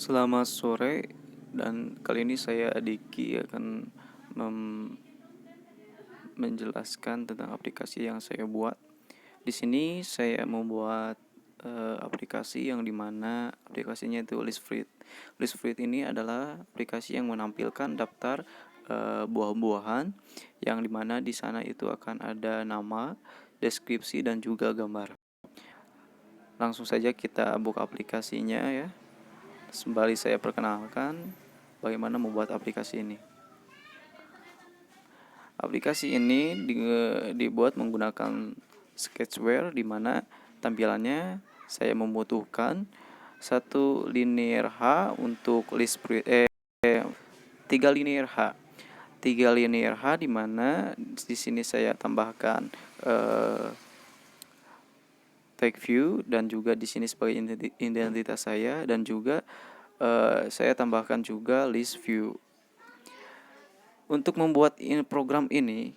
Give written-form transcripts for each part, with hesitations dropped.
Selamat sore, dan kali ini saya Adiki akan menjelaskan tentang aplikasi yang saya buat. Di sini saya membuat aplikasi yang dimana aplikasinya itu Listfruit. Listfruit ini adalah aplikasi yang menampilkan daftar buah-buahan yang dimana di sana itu akan ada nama, deskripsi, dan juga gambar. Langsung saja kita buka aplikasinya ya. Sembari saya perkenalkan bagaimana membuat aplikasi ini. Aplikasi ini dibuat menggunakan Sketchware, di mana tampilannya saya membutuhkan satu linear H untuk tiga linear H. Tiga linear H di mana di sini saya tambahkan tag view, dan juga di sini sebagai identitas saya, dan juga saya tambahkan juga list view. Untuk membuat program ini,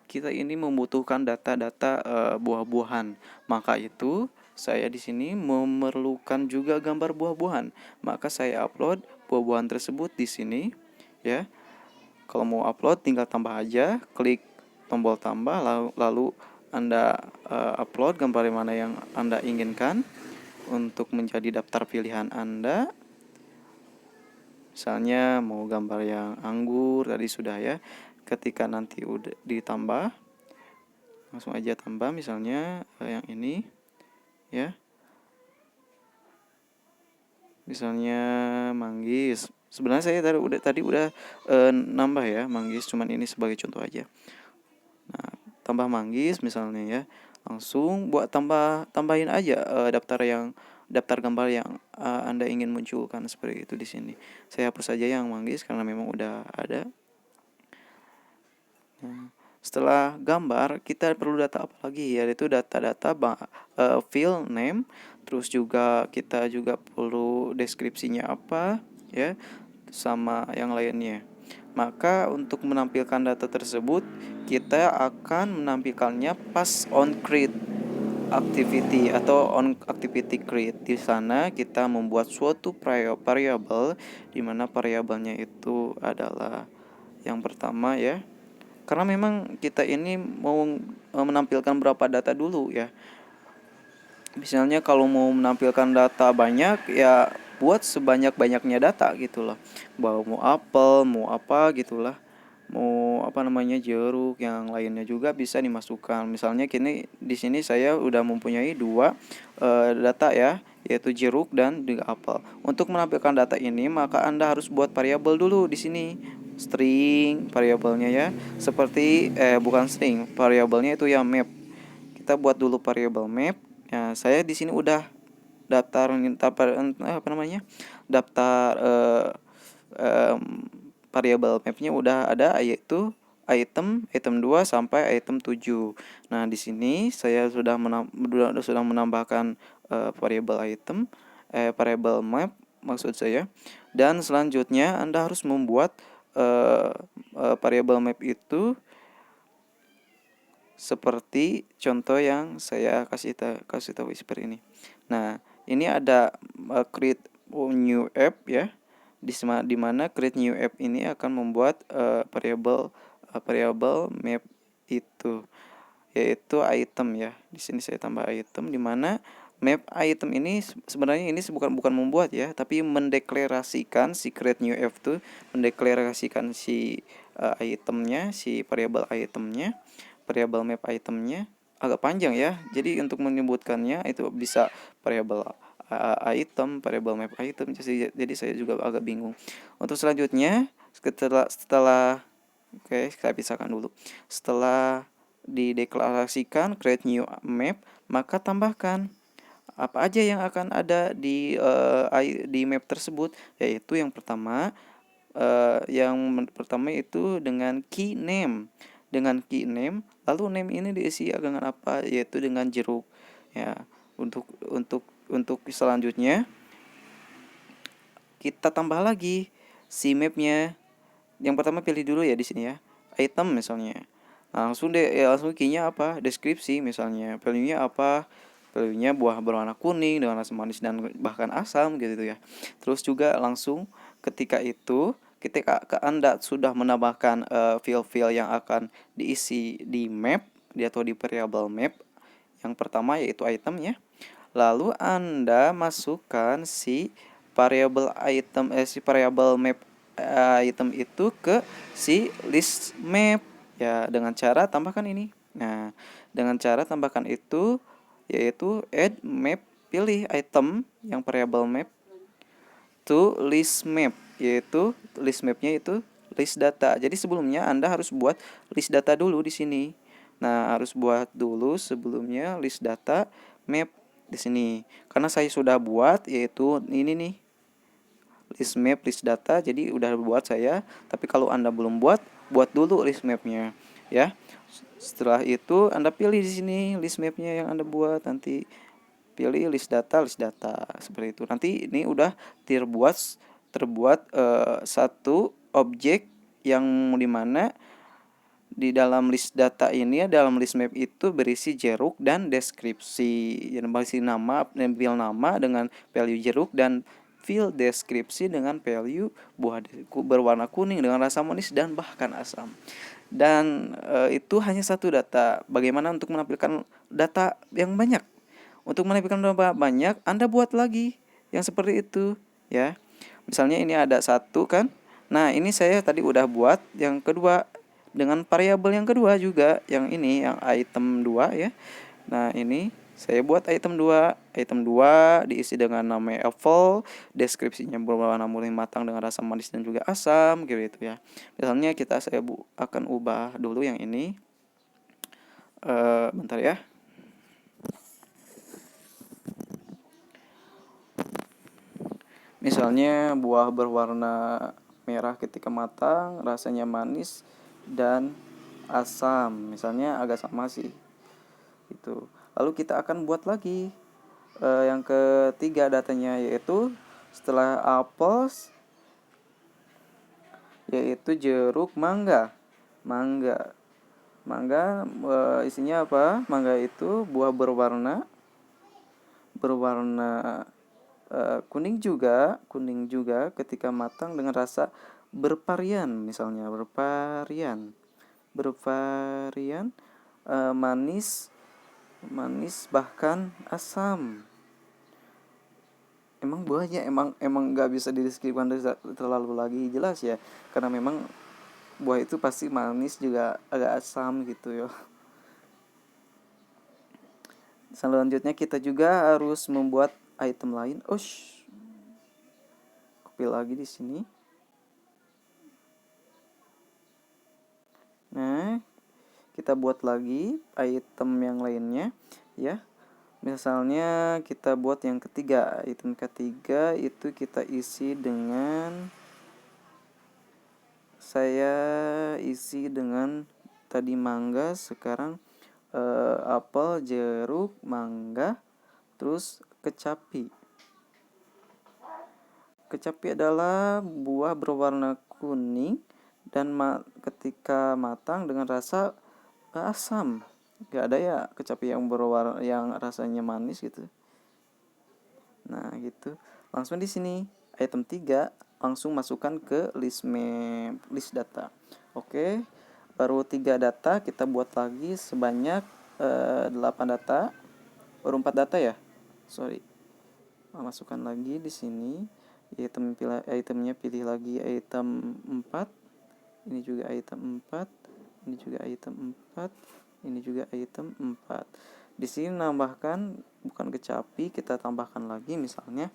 kita ini membutuhkan data-data buah-buahan. Maka itu saya di sini memerlukan juga gambar buah-buahan. Maka saya upload buah-buahan tersebut di sini ya. Kalau mau upload tinggal tambah aja, klik tombol tambah, lalu Anda upload gambar mana yang Anda inginkan untuk menjadi daftar pilihan Anda. Misalnya mau gambar yang anggur tadi sudah ya. Ketika nanti udah ditambah, langsung aja tambah misalnya yang ini ya. Misalnya manggis. Sebenarnya saya tadi udah nambah ya manggis, cuman ini sebagai contoh aja. Nah, tambah manggis misalnya ya. Langsung buat tambahin aja daftar gambar yang Anda ingin munculkan seperti itu di sini. Saya hapus saja yang manggis karena memang udah ada. Nah, setelah gambar kita perlu data apa lagi, yaitu data-data file name, terus juga kita juga perlu deskripsinya apa ya, sama yang lainnya. Maka untuk menampilkan data tersebut kita akan menampilkannya pas on create activity atau on activity create. Di sana kita membuat suatu variable di mana variabelnya itu adalah yang pertama ya. Karena memang kita ini mau menampilkan berapa data dulu ya. Misalnya kalau mau menampilkan data banyak ya buat sebanyak-banyaknya data gitu loh. Mau apel, mau apa gitulah. Mau apa namanya jeruk, yang lainnya juga bisa dimasukkan. Misalnya kini di sini saya udah mempunyai dua data ya, yaitu jeruk dan juga apel. Untuk menampilkan data ini maka Anda harus buat variabel dulu di sini. String variabelnya ya. Seperti bukan string, variabelnya itu ya map. Kita buat dulu variabel map. Ya, saya di sini udah daftar apa namanya? Daftar variabel mapnya udah ada, yaitu item 2 sampai item 7. Nah, di sini saya sudah menambahkan variabel item, variabel map maksud saya. Dan selanjutnya Anda harus membuat variabel map itu seperti contoh yang saya kasih tahu seperti ini. Nah, ini ada create new app ya. Di mana create new app ini akan membuat variable map itu, yaitu item ya. Di sini saya tambah item, di mana map item ini sebenarnya ini bukan membuat ya, tapi mendeklarasikan si create new app itu mendeklarasikan si itemnya, si variable itemnya, variable map itemnya agak panjang ya. Jadi untuk menyebutkannya itu bisa variable item, variable map item. Jadi saya juga agak bingung. Untuk selanjutnya setelah oke, saya pisahkan dulu. Setelah dideklarasikan create new map, maka tambahkan apa aja yang akan ada di map tersebut, yaitu yang pertama itu dengan key name. Dengan key name, lalu name ini diisi dengan apa, yaitu dengan jeruk ya. Untuk selanjutnya kita tambah lagi si mapnya. Yang pertama pilih dulu ya di sini ya, item misalnya. Langsung key-nya apa, deskripsi misalnya, value-nya apa, value-nya buah berwarna kuning dengan rasa manis dan bahkan asam gitu ya. Terus juga langsung ketika Anda sudah menambahkan field-field yang akan diisi di map atau di variable map, yang pertama yaitu itemnya. Lalu Anda masukkan si variable map item itu ke si list map ya, dengan cara tambahkan ini. Nah, dengan cara tambahkan itu yaitu add map, pilih item yang variable map to list map, yaitu list mapnya itu list data. Jadi sebelumnya Anda harus buat list data dulu di sini. Nah, harus buat dulu sebelumnya list data map di sini. Karena saya sudah buat yaitu ini nih, list map list data, jadi udah buat saya. Tapi kalau Anda belum buat dulu list mapnya ya. Setelah itu Anda pilih di sini list mapnya yang Anda buat, nanti pilih list data seperti itu. Nanti ini udah terbuat satu objek yang dimana di dalam list data ini, dalam list map itu berisi jeruk dan deskripsi. Yang berisi nama, field nama dengan value jeruk dan field deskripsi dengan value buah berwarna kuning dengan rasa manis dan bahkan asam. Dan itu hanya satu data. Bagaimana untuk menampilkan data yang banyak? Untuk menampilkan data banyak, Anda buat lagi yang seperti itu ya. Misalnya ini ada satu kan. Nah, ini saya tadi udah buat yang kedua dengan variabel yang kedua juga, yang ini yang item 2 ya. Nah, ini saya buat item 2 diisi dengan nama apple, deskripsinya berwarna murni matang dengan rasa manis dan juga asam gitu ya. Misalnya saya akan ubah dulu yang ini. Bentar ya. Misalnya buah berwarna merah ketika matang, rasanya manis dan asam. Misalnya agak sama sih. Itu. Lalu kita akan buat lagi yang ketiga datanya, yaitu setelah apples yaitu jeruk, mangga. Mangga isinya apa? Mangga itu buah berwarna kuning juga ketika matang dengan rasa bervarian, misalnya bervarian manis bahkan asam. Emang buahnya emang nggak bisa dideskripsikan terlalu lagi jelas ya, karena memang buah itu pasti manis juga agak asam gitu ya. Selanjutnya kita juga harus membuat item lain. Copy lagi di sini. Nah, kita buat lagi item yang lainnya ya. Misalnya kita buat yang ketiga. Item ketiga itu kita isi dengan tadi mangga, sekarang apel, jeruk, mangga, terus kecapi. Kecapi adalah buah berwarna kuning dan ketika matang dengan rasa asam. Gak ada ya kecapi yang berwarna yang rasanya manis gitu. Nah, gitu. Langsung di sini item 3 langsung masukkan ke list data. Oke. Baru 3 data, kita buat lagi sebanyak 8 data. Baru 4 data ya? Sorry. Masukkan lagi di sini. Itemnya pilih lagi item 4. Ini juga item 4. Ini juga item 4. Ini juga item 4. Di sini nambahkan bukan kecapi, kita tambahkan lagi misalnya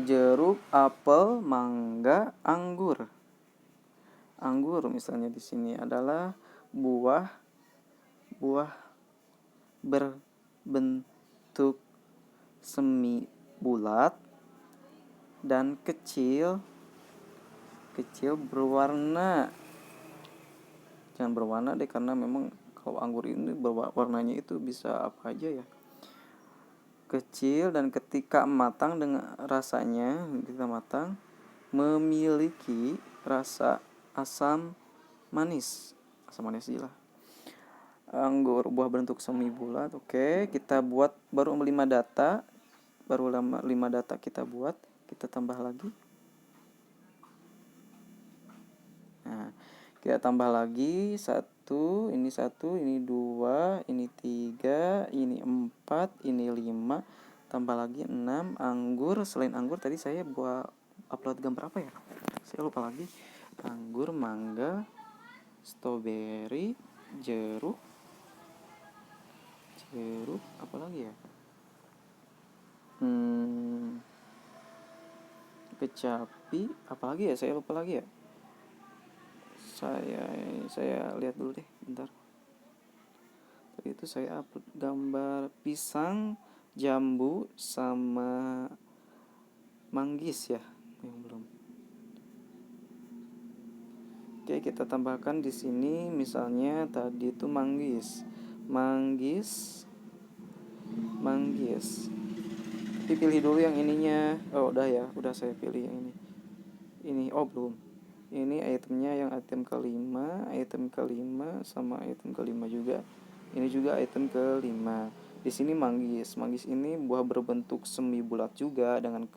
jeruk, apel, mangga, anggur. Anggur misalnya di sini adalah buah berbentuk semi bulat dan kecil berwarna. Jangan berwarna deh, karena memang kalau anggur ini warnanya itu bisa apa aja ya. Kecil dan ketika matang memiliki rasa asam manis gila. Anggur buah bentuk semi bulat. Oke, kita buat baru 5 data. Baru 5 data kita buat. Kita tambah lagi. Nah, kita tambah lagi satu, ini dua, ini tiga, ini empat, ini lima, tambah lagi 6 anggur. Selain anggur tadi saya buat upload gambar apa ya? Saya lupa lagi. Anggur, mangga, strawberry, jeruk, apa lagi ya? Kecapi, apa lagi ya? Saya lupa lagi ya. Saya lihat dulu deh, bentar. Tadi itu saya upload gambar pisang, jambu, sama manggis ya, yang belum. Oke, kita tambahkan di sini misalnya tadi itu manggis. Tapi pilih dulu yang ininya. Oh, udah ya, udah saya pilih yang ini. Oh belum. Ini itemnya yang item kelima sama item kelima juga. Ini juga item kelima. Di sini manggis. Manggis ini buah berbentuk semi bulat juga dengan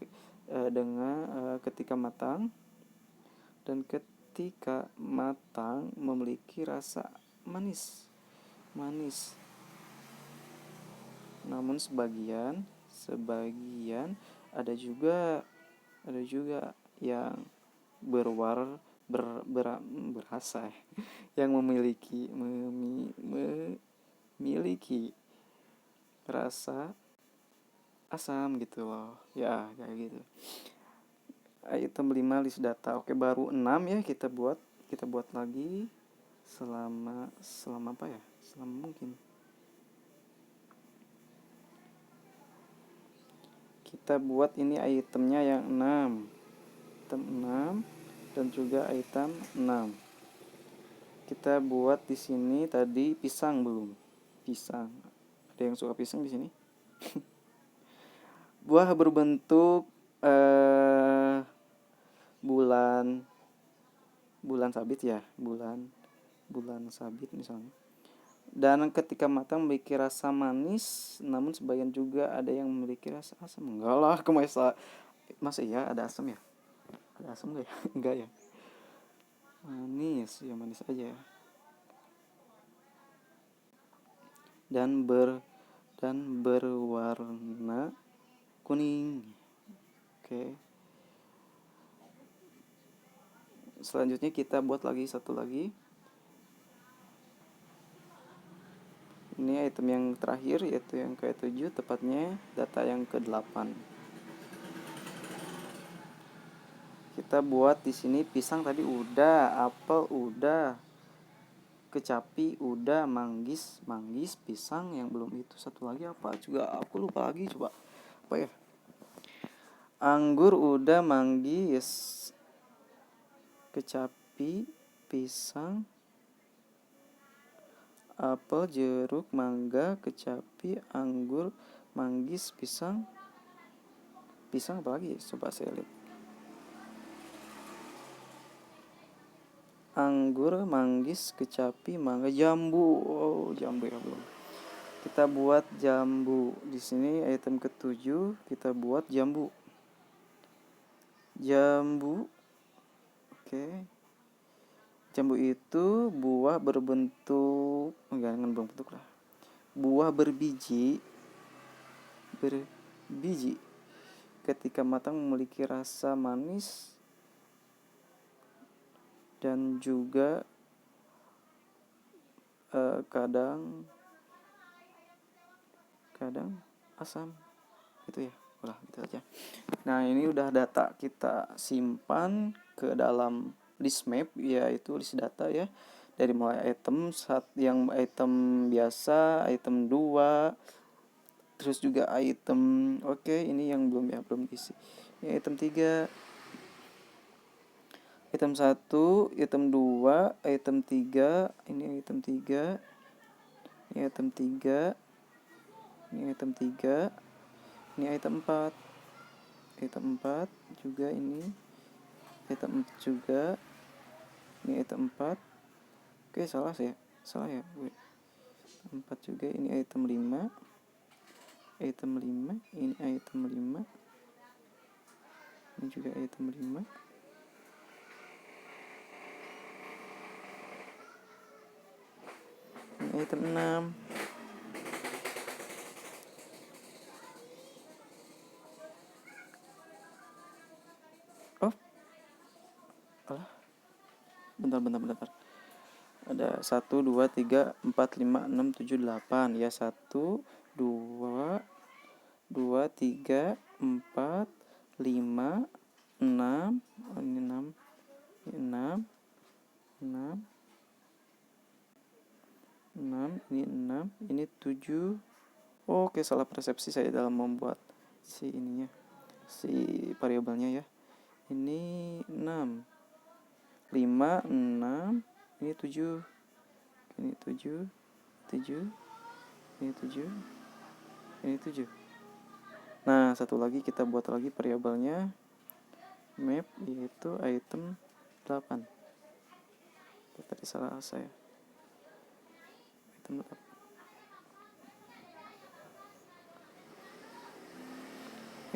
ketika matang dan ketika matang memiliki rasa manis. Namun sebagian ada juga yang berasa yang memiliki rasa asam gitu loh ya, kayak gitu. Item 5 list data. Oke, baru 6 ya kita buat lagi selama apa ya, selama mungkin. Kita buat ini itemnya yang 6, dan juga item 6. Kita buat di sini tadi pisang belum? Pisang. Ada yang suka pisang di sini? Buah berbentuk bulan sabit ya, bulan sabit misalnya. Dan ketika matang memiliki rasa manis, namun sebagian juga ada yang memiliki rasa asam. Enggak lah, masa iya ada asam ya? Ada asam enggak ya? Enggak ya. Manis, ya manis aja. Dan berwarna kuning. Oke. Selanjutnya kita buat lagi satu lagi. Ini item yang terakhir, yaitu yang ke-7, tepatnya data yang ke-8. Kita buat di sini pisang tadi udah, apel udah, kecapi udah, manggis, pisang. Yang belum itu satu lagi apa juga aku lupa lagi, coba apa ya? Anggur udah, manggis, kecapi, pisang, apel, jeruk, mangga, kecapi, anggur, manggis, pisang apa lagi? Coba saya lihat. Anggur, manggis, kecapi, mangga, jambu. Oh, jambu ya belum. Kita buat jambu. Di sini item ke-7 kita buat jambu. Oke. Jambu itu buah berbentuk, jangan berbentuk lah. Buah berbiji. Ketika matang memiliki rasa manis dan juga kadang asam. Itu ya. Udah gitu aja. Nah, ini udah data kita simpan ke dalam list map, yaitu list data ya. Dari mulai item yang item biasa, item 2, terus juga item ini yang belum diisi. Ini item 3, item 1, item 2, item 3, ini item 3, ini item 3, ini item 3, ini item 4. Item 4 juga ini. Item 4 juga. Ini item 4. Oke, salah ya. 4 juga, ini item 5, item 5, ini item 5, ini juga item 5, ini item 6. Oh, alah, bentar. Ada 1, 2, 3, 4, 5, 6, 7, 8 ya. 1, 2, 3, 4, 5, 6. Oh, ini 6, ini 6, 6, 6, ini 6, ini 7. Oke, salah persepsi saya dalam membuat si ininya, si variabelnya ya. Ini 6, 5, 6, ini 7, ini 7, 7, ini 7, ini 7. Nah, satu lagi kita buat lagi variabelnya map, yaitu item 8. Tadi salah saya. Item 8.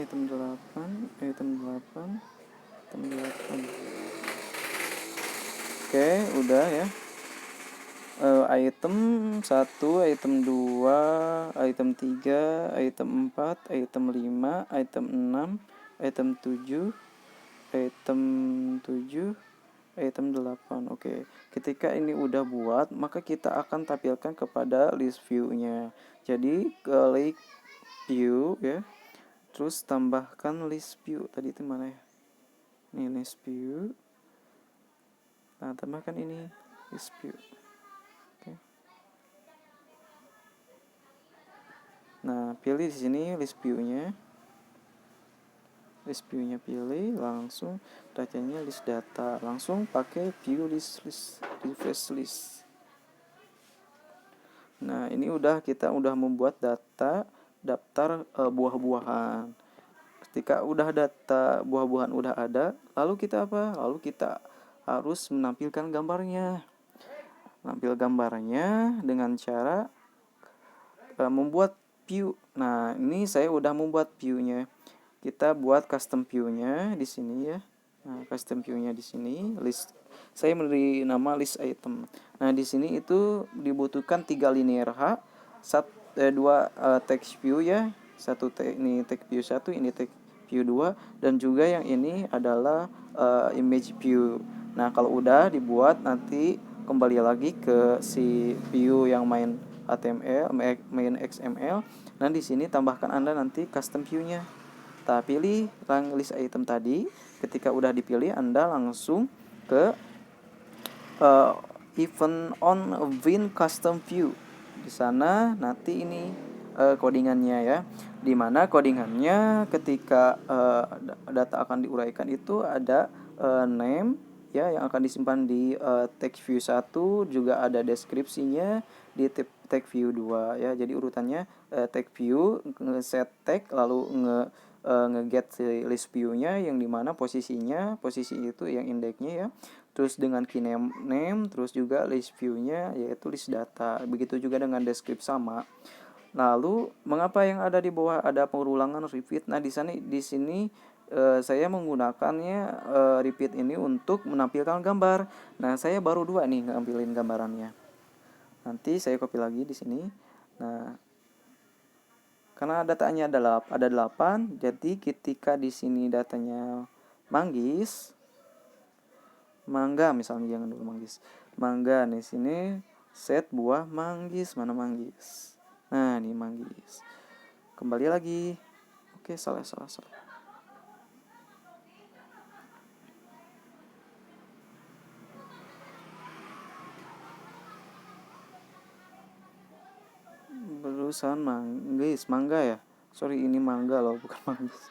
Item 8, item 8, item 8. Oke, udah ya. Item 1, item 2, item 3, item 4, item 5, item 6, item 7, item 7, item 8. Oke, ketika ini udah buat, maka kita akan tampilkan kepada list view-nya. Jadi klik view ya, terus tambahkan list view. Tadi itu mana ya? Ini list view. Nah, tambahkan ini list view. Oke. Nah, pilih di sini list view-nya. List view-nya pilih, langsung datanya list data, langsung pakai view list refresh list. Nah, ini kita udah membuat daftar buah-buahan. Ketika udah data buah-buahan udah ada, lalu kita apa? Lalu kita harus menampilkan gambarnya. Nampil gambarnya dengan cara membuat view. Nah, ini saya udah membuat view-nya. Kita buat custom view-nya di sini ya. Nah, custom view-nya di sini list. Saya memberi nama list item. Nah, di sini itu dibutuhkan 3 linear H, 2 text view ya. Ini text view 1, ini text view 2, dan juga yang ini adalah image view. Nah, kalau udah dibuat, nanti kembali lagi ke si view yang main HTML, main XML. Nah, di sini tambahkan Anda nanti custom view-nya. Kita pilih list item tadi. Ketika udah dipilih, Anda langsung ke event on win custom view. Di sana nanti ini codingannya ya. Dimana codingannya ketika data akan diuraikan itu ada name ya yang akan disimpan di text view 1, juga ada deskripsinya di text view 2 ya. Jadi urutannya text view, nge-set tag, lalu nge-get list view-nya yang dimana posisi itu yang indeksnya ya, terus dengan key name, terus juga list view-nya yaitu list data. Begitu juga dengan description sama. Lalu mengapa yang ada di bawah ada pengulangan repeat? Nah, di sini saya menggunakannya repeat ini untuk menampilkan gambar. Nah, saya baru 2 nih ngambilin gambarannya. Nanti saya copy lagi di sini. Nah, karena datanya ada 8, jadi ketika di sini datanya mangga misalnya, jangan dulu manggis. Mangga di sini set buah manggis, mana manggis. Nah, ini manggis. Kembali lagi. Oke, salah. Berusaha manggis, mangga ya. Sorry, ini mangga loh, bukan manggis.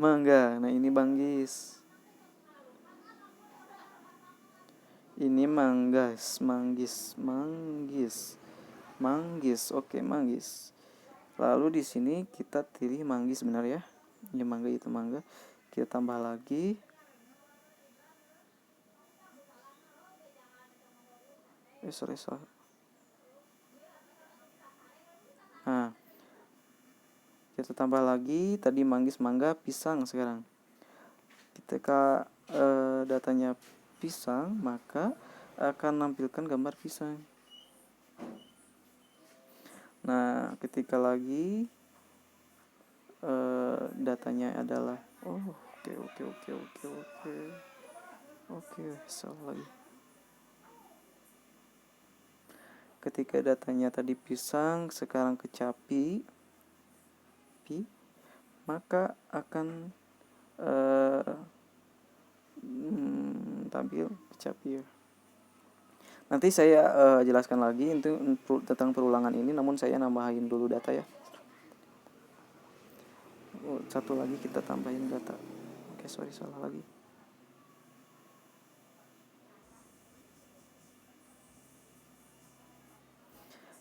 Mangga. Nah, ini manggis. Ini manggis. Oke, manggis. Lalu di sini kita pilih manggis benar ya. Ini mangga, itu mangga. Kita tambah lagi. Sorry. Kita tambah lagi, tadi manggis, mangga, pisang sekarang. Ketika datanya pisang, maka akan nampilkan gambar pisang. Nah, ketika lagi datanya adalah oke, salah lagi. Ketika datanya tadi pisang, sekarang kecapi, maka akan tampil kecapi ya. Nanti saya jelaskan lagi tentang perulangan ini, namun saya nambahin dulu data ya. Satu lagi kita tambahin data. Oke, sorry, salah lagi.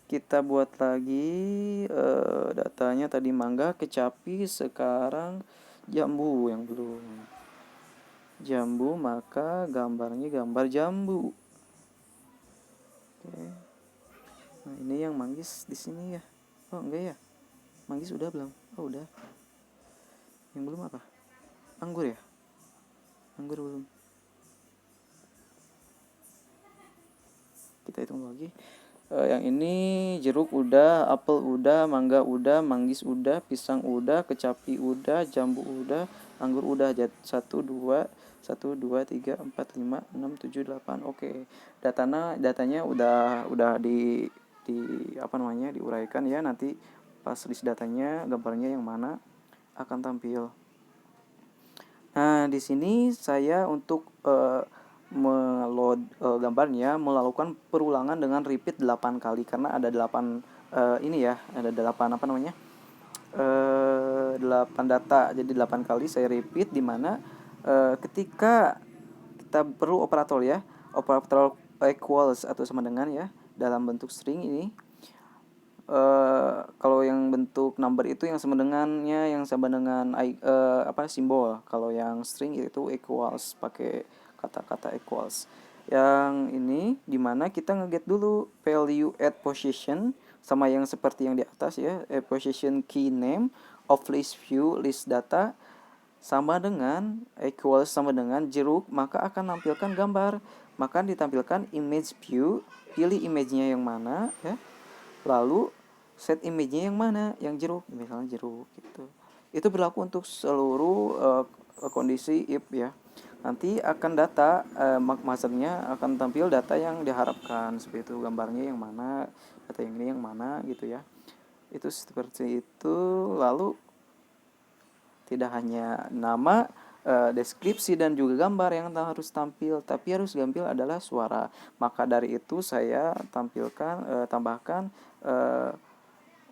Kita buat lagi datanya tadi mangga, kecapi, sekarang jambu yang belum. Jambu, maka gambarnya gambar jambu. Oke. Nah, ini yang manggis di sini ya. Oh, enggak ya. Manggis udah belum? Oh, udah. Yang belum apa? Anggur ya? Anggur belum. Kita hitung lagi. Yang ini jeruk udah, apel udah, mangga udah, manggis udah, pisang udah, kecapi udah, jambu udah, anggur udah. 1, 2, 1, 2, 3, 4, 5, 6, 7, 8. Oke. Datanya udah di diuraikan ya. Nanti pas list datanya gambarnya yang mana akan tampil. Nah, di sini saya untuk meload gambarnya melakukan perulangan dengan repeat 8 kali karena ada 8 ini ya, ada 8 8 data. Jadi 8 kali saya repeat, di mana ketika kita perlu operator ya, operator equals atau sama dengan ya dalam bentuk string ini. Kalau yang bentuk number itu yang sama dengan simbol. Kalau yang string itu equals, pakai kata-kata equals. Yang ini dimana kita ngeget dulu value at position sama yang seperti yang di atas ya, position key name of list view list data sama dengan equals sama dengan jeruk, maka akan nampilkan gambar. Maka ditampilkan image view, pilih image-nya yang mana ya. Lalu set image-nya yang mana, yang jeruk, misalnya jeruk gitu. Itu berlaku untuk seluruh kondisi if ya. Nanti akan data maksudnya akan tampil data yang diharapkan, seperti itu, gambarnya yang mana, data yang ini yang mana gitu ya. Itu seperti itu. Lalu tidak hanya nama, deskripsi dan juga gambar yang harus tampil, tapi harus tampil adalah suara. Maka dari itu saya tambahkan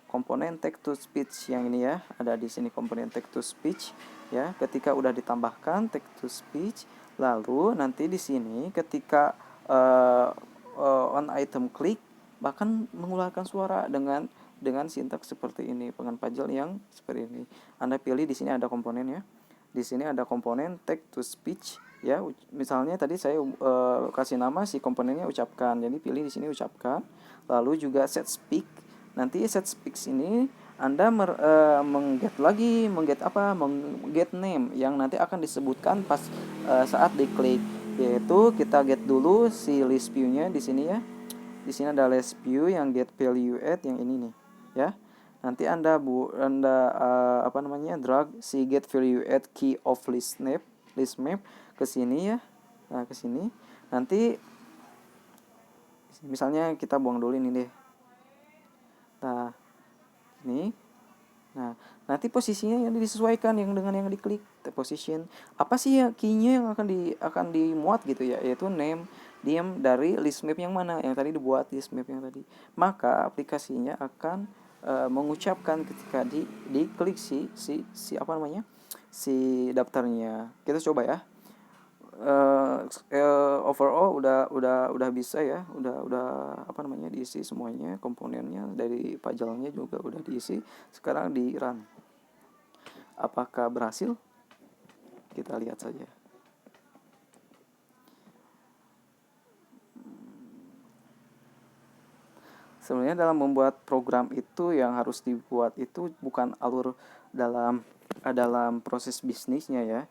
komponen text to speech yang ini ya, ada di sini komponen text to speech ya. Ketika udah ditambahkan text to speech, lalu nanti di sini ketika on item click bahkan mengeluarkan suara dengan sintaks seperti ini, dengan pajal yang seperti ini. Anda pilih di sini ada komponen ya. Di sini ada komponen text to speech ya. Misalnya tadi saya kasih nama si komponennya ucapkan. Jadi pilih di sini ucapkan. Lalu juga set speak. Nanti set speaks ini Anda mengget name yang nanti akan disebutkan pas saat diklik, yaitu kita get dulu si list view-nya di sini ya. Di sini ada list view yang get value at yang ini nih ya. Nanti Anda drag si get value at key of list map ke sini ya. Nah, ke sini. Nanti misalnya kita buang dulu ini deh. Nah, ini. Nah, nanti posisinya yang disesuaikan dengan yang diklik. Position. Apa sih ya key-nya yang akan dimuat gitu ya? Yaitu name dari list map yang mana? Yang tadi dibuat list map yang tadi. Maka aplikasinya akan mengucapkan ketika diklik si daftarnya. Kita coba ya. Overall udah bisa ya, udah diisi semuanya, komponennya dari pajalnya juga udah diisi. Sekarang di run, apakah berhasil? Kita lihat saja. Sebenarnya dalam membuat program itu yang harus dibuat itu bukan alur dalam proses bisnisnya ya.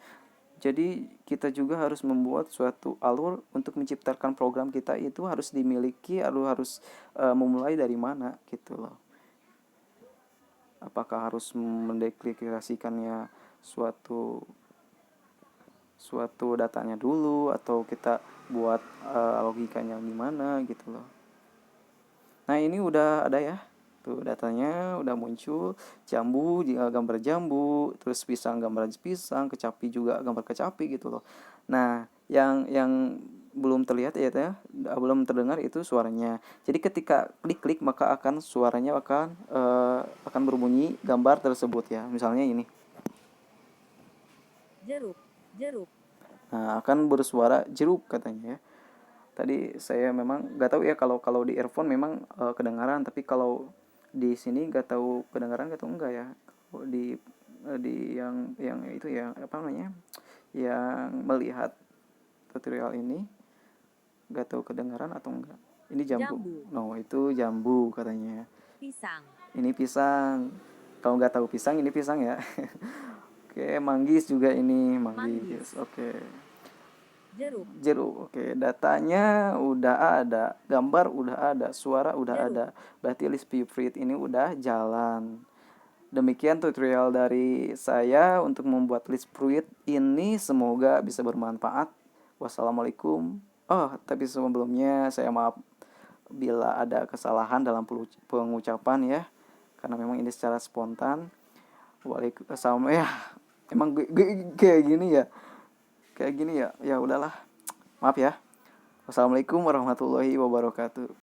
Jadi kita juga harus membuat suatu alur untuk menciptakan program kita itu harus dimiliki, harus memulai dari mana gitu loh. Apakah harus mendeklarasikannya suatu suatu datanya dulu atau kita buat logikanya gimana gitu loh. Nah, ini udah ada ya. Tuh datanya udah muncul, jambu gambar jambu, terus pisang gambar pisang, kecapi juga gambar kecapi gitu loh. Nah, yang belum terlihat ya teh, belum terdengar itu suaranya. Jadi ketika klik-klik maka suaranya akan berbunyi gambar tersebut ya. Misalnya ini. Jeruk, jeruk. Nah, akan bersuara jeruk katanya ya. Tadi saya memang nggak tahu ya kalau kalau di earphone memang kedengaran, tapi kalau di sini nggak tahu kedengaran atau enggak ya. Kalau di yang itu ya apa namanya, yang melihat tutorial ini nggak tahu kedengaran atau enggak. Ini jambu. Jambu, No, itu jambu katanya. pisang, Ini pisang. Kalau nggak tahu pisang, ini pisang ya. Oke, manggis juga ini manggis, manggis. Oke. jeruk, Jeruk, oke. Datanya udah ada, gambar udah ada, suara udah jeruk. ada. Berarti list favorite ini udah jalan. Demikian tutorial dari saya untuk membuat list fruit ini, semoga bisa bermanfaat. Wassalamualaikum. Oh, tapi sebelumnya saya maaf bila ada kesalahan dalam pengucapan ya. Karena memang ini secara spontan. Waalaikumsalam ya. Emang kayak gini ya. Kayak gini ya. Ya udahlah. Maaf ya. Wassalamualaikum warahmatullahi wabarakatuh.